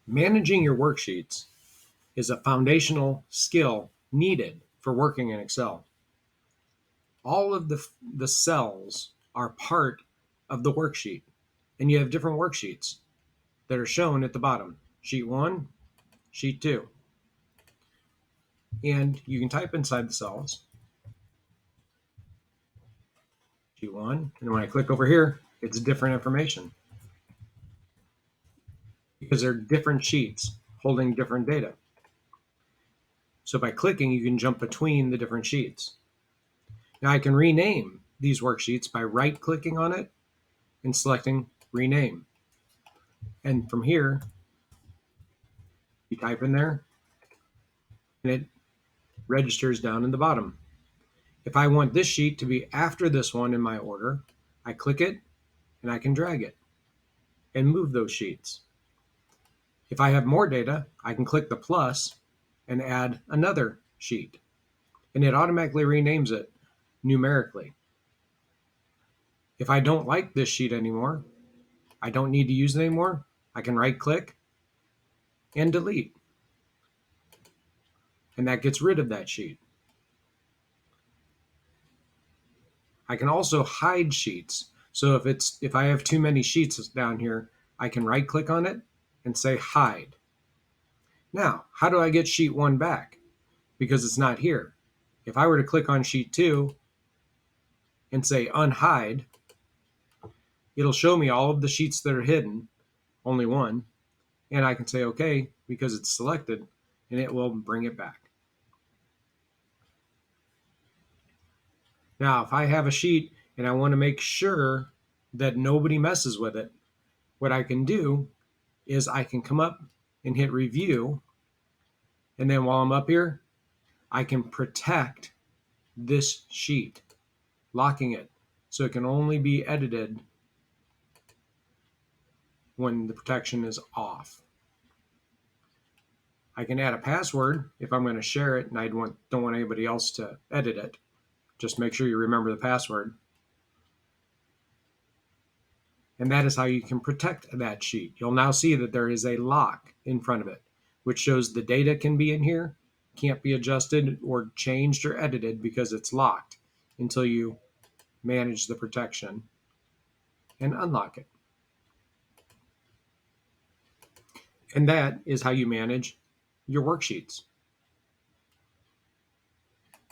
Managing your worksheets is a foundational skill needed for working in Excel. All of the cells are part of the worksheet, and you have different worksheets that are shown at the bottom. Sheet 1, Sheet 2. And you can type inside the cells. Sheet 1, and when I click over here, it's different information because they're different sheets holding different data. So by clicking, you can jump between the different sheets. Now I can rename these worksheets by right-clicking on it and selecting Rename. And from here, you type in there, and it registers down in the bottom. If I want this sheet to be after this one in my order, I click it, and I can drag it and move those sheets. If I have more data, I can click the plus and add another sheet, and it automatically renames it numerically. If I don't like this sheet anymore, I don't need to use it anymore, I can right-click and delete, and that gets rid of that sheet. I can also hide sheets. So if I have too many sheets down here, I can right-click on it and say hide. Now, how do I get sheet 1 back? Because it's not here. If I were to click on sheet 2 and say unhide, it'll show me all of the sheets that are hidden, only one, and I can say okay because it's selected, and it will bring it back. Now, if I have a sheet and I want to make sure that nobody messes with it, what I can do is I can come up and hit review, and then while I'm up here, I can protect this sheet, locking it so it can only be edited when the protection is off. I can add a password if I'm going to share it and I don't want anybody else to edit it. Just make sure you remember the password. And that is how you can protect that sheet. You'll now see that there is a lock in front of it, which shows the data can be in here, can't be adjusted or changed or edited because it's locked until you manage the protection and unlock it. And that is how you manage your worksheets.